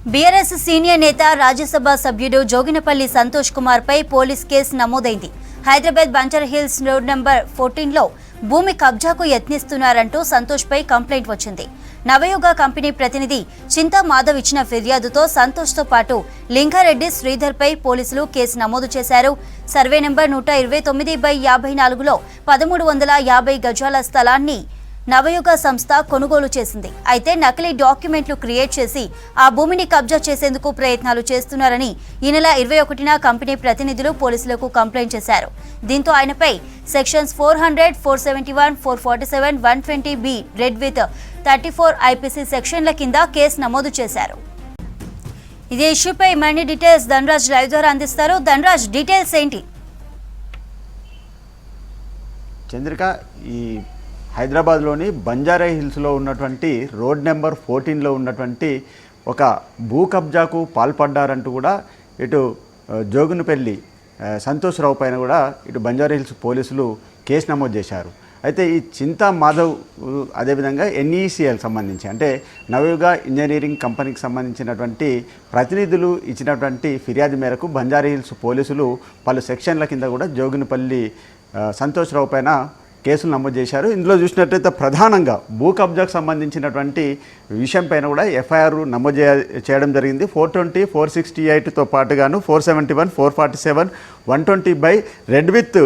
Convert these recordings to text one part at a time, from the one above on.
BRS senior నేత రాజ్యసభ సభ్యుడు జోగినపల్లి సంతోష్ కుమార్ పై police case నమోదైంది. హైదరాబాద్ బంజారాహిల్స్ రోడ్ నంబర్ 14లో భూమి కబ్జాకు యత్నిస్తున్నారంటూ సంతోష్ పై కంప్లైంట్ వచ్చింది. నవయుగ కంపెనీ ప్రతినిధి చింతా మాధవ్ ఇచ్చిన ఫిర్యాదుతో సంతోష్ తో పాటు లింగారెడ్డి, శ్రీధర్ పై పోలీసులు కేసు నమోదు చేశారు. సర్వే నంబర్ 129/54లో 1350 గజాల స్థలాన్ని నవయుగ సంస్థ కొనుగోలు చేసింది. అయితే నకిలీ డాక్యుమెంట్లు క్రియేట్ చేసి ఆ భూమిని కబ్జా చేసేందుకు ప్రయత్నాలు చేస్తున్నారని ఈ నెల 21న కంపెనీ ప్రతినిధులు పోలీసులకు కంప్లైంట్ చేశారు. దీంతో ఆయనపై sections 400, 471, 447, 120B red with 34 IPC సెక్షన్ల కింద కేసు నమోదు చేశారు. ఇదే ఇష్యూపై మరిన్ని డీటెయిల్స్ ధనరాజ్ లైవ్ ద్వారా అందిస్తారు. ధనరాజ్, డీటెయిల్స్ ఏంటి? చంద్రిక, ఈ హైదరాబాద్లోని బంజారాహిల్స్లో ఉన్నటువంటి రోడ్ నెంబర్ 14లో ఉన్నటువంటి ఒక భూ కబ్జాకు పాల్పడ్డారంటూ కూడా ఇటు జోగినపల్లి సంతోష్ రావు పైన కూడా ఇటు బంజారాహిల్స్ పోలీసులు కేసు నమోదు చేశారు. అయితే ఈ చింతా మాధవ్ అదేవిధంగా ఎన్ఈసిఎల్ సంబంధించి అంటే నవయుగ ఇంజనీరింగ్ కంపెనీకి సంబంధించినటువంటి ప్రతినిధులు ఇచ్చినటువంటి ఫిర్యాదు మేరకు బంజారాహిల్స్ పోలీసులు పలు సెక్షన్ల కింద కూడా జోగినపల్లి సంతోష్ రావు పైన కేసులు నమోదు చేశారు. ఇందులో చూసినట్లయితే ప్రధానంగా భూ కబ్జాకు సంబంధించినటువంటి విషయం పైన కూడా ఎఫ్ఐఆర్ నమోదు చేయడం జరిగింది. 420, 468తో పాటుగాను 471, 447, 120 రెడ్ విత్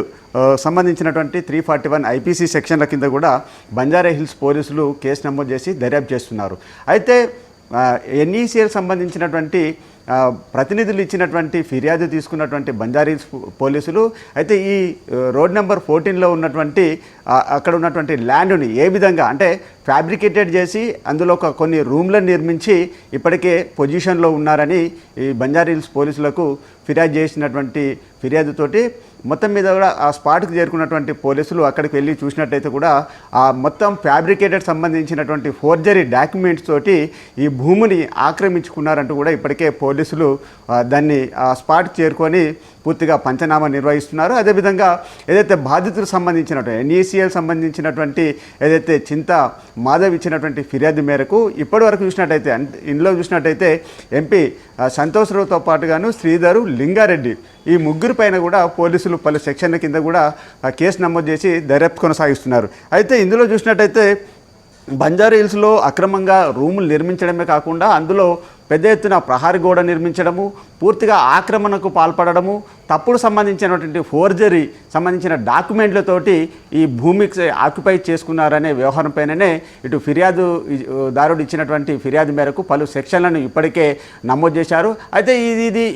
సంబంధించినటువంటి 341 ఐపీసీ సెక్షన్ల కింద కూడా బంజారాహిల్స్ పోలీసులు కేసు నమోదు చేసి దర్యాప్తు చేస్తున్నారు. అయితే ఎన్ఈసిఎల్ సంబంధించినటువంటి ప్రతినిధులు ఇచ్చినటువంటి ఫిర్యాదు తీసుకున్నటువంటి బంజారాహిల్స్ పోలీసులు అయితే ఈ రోడ్ నెంబర్ 14లో ఉన్నటువంటి అక్కడ ఉన్నటువంటి ల్యాండ్ని ఏ విధంగా అంటే ఫ్యాబ్రికేటెడ్ చేసి అందులో కొన్ని రూమ్లను నిర్మించి ఇప్పటికే పొజిషన్లో ఉన్నారని ఈ బంజారాహిల్స్ పోలీసులకు ఫిర్యాదు చేసినటువంటి ఫిర్యాదుతోటి మొత్తం మీద కూడా ఆ స్పాట్కి చేరుకున్నటువంటి పోలీసులు అక్కడికి వెళ్ళి చూసినట్టయితే కూడా ఆ మొత్తం ఫ్యాబ్రికేటెడ్ సంబంధించినటువంటి ఫోర్జరీ డాక్యుమెంట్స్ తోటి ఈ భూమిని ఆక్రమించుకున్నారంటూ కూడా ఇప్పటికే పోలీసులు దాన్ని ఆ స్పాట్కి చేరుకొని పూర్తిగా పంచనామా నిర్వహిస్తున్నారు. అదేవిధంగా ఏదైతే బాధితులకు సంబంధించినటువంటి ఎన్ఈసిఎల్ సంబంధించినటువంటి ఏదైతే చింతా మాధవ్ ఇచ్చినటువంటి ఫిర్యాదు మేరకు ఇప్పటివరకు చూసినట్టయితే ఇందులో చూసినట్టయితే ఎంపీ సంతోష్ రావుతో పాటుగాను శ్రీధరు, లింగారెడ్డి ఈ ముగ్గురు పైన కూడా పోలీసులు పలు సెక్షన్ల కింద కూడా కేసు నమోదు చేసి దర్యాప్తు కొనసాగిస్తున్నారు. అయితే ఇందులో చూసినట్టయితే బంజారాహిల్స్లో అక్రమంగా రూములు నిర్మించడమే కాకుండా అందులో పెద్ద ఎత్తున ప్రహారీ గోడ నిర్మించడము, పూర్తిగా ఆక్రమణకు పాల్పడము, తప్పుడు సంబంధించినటువంటి ఫోర్జరీ సంబంధించిన డాక్యుమెంట్లతోటి ఈ భూమికి ఆక్యుపై చేసుకున్నారనే వ్యవహారం పైననే ఇటు ఫిర్యాదుదారుడు ఇచ్చినటువంటి ఫిర్యాదు మేరకు పలు సెక్షన్లను ఇప్పటికే నమోదు చేశారు. అయితే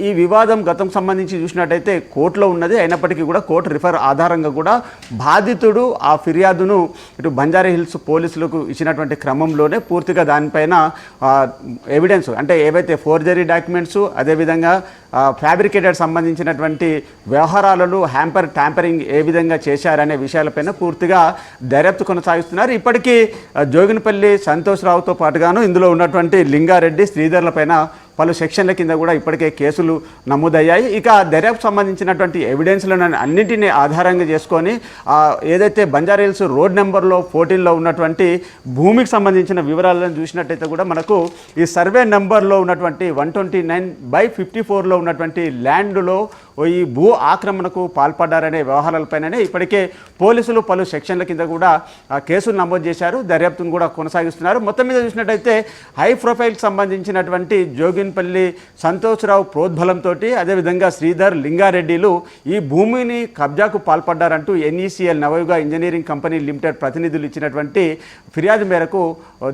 ఈ వివాదం గతం సంబంధించి చూసినట్టయితే కోర్టులో ఉన్నది. అయినప్పటికీ కూడా కోర్టు రిఫర్ ఆధారంగా కూడా బాధితుడు ఆ ఫిర్యాదును ఇటు బంజారాహిల్స్ పోలీసులకు ఇచ్చినటువంటి క్రమంలోనే పూర్తిగా దానిపైన ఎవిడెన్స్ అంటే ఏవైతే ఫోర్జరీ డాక్యుమెంట్స్ అదేవిధంగా ఫ్యాబ్రికేటెడ్ సంబంధించినటువంటి వ్యవహారాలలో ట్యాంపరింగ్ ఏ విధంగా చేశారనే విషయాలపైన పూర్తిగా దర్యాప్తు కొనసాగిస్తున్నారు. ఇప్పటికీ జోగినపల్లి సంతోష్ రావుతో పాటుగాను ఇందులో ఉన్నటువంటి లింగారెడ్డి, శ్రీధర్లపైన పలు సెక్షన్ల కింద కూడా ఇప్పటికే కేసులు నమోదయ్యాయి. ఇక దర్యాప్తు సంబంధించినటువంటి ఎవిడెన్స్లను అన్నింటినీ ఆధారంగా చేసుకొని ఏదైతే బంజారాహిల్స్ రోడ్ నెంబర్లో 14లో ఉన్నటువంటి భూమికి సంబంధించిన వివరాలను చూసినట్టయితే కూడా మనకు ఈ సర్వే నెంబర్లో ఉన్నటువంటి 129/54లో ఉన్నటువంటి ల్యాండ్లో ఈ భూ ఆక్రమణకు పాల్పడ్డారనే వ్యవహారాలపైననే ఇప్పటికే పోలీసులు పలు సెక్షన్ల కింద కూడా కేసులు నమోదు చేశారు. దర్యాప్తును కూడా కొనసాగిస్తున్నారు. మొత్తం మీద చూసినట్టయితే హై ప్రొఫైల్కి సంబంధించినటువంటి జోగినపల్లి సంతోష్ రావు ప్రోద్బలంతో అదేవిధంగా శ్రీధర్, లింగారెడ్డిలు ఈ భూమిని కబ్జాకు పాల్పడ్డారంటూ ఎన్ఈసిఎల్ నవయుగ ఇంజనీరింగ్ కంపెనీ లిమిటెడ్ ప్రతినిధులు ఇచ్చినటువంటి ఫిర్యాదు మేరకు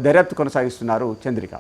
దర్యాప్తు కొనసాగిస్తున్నారు. చంద్రిక.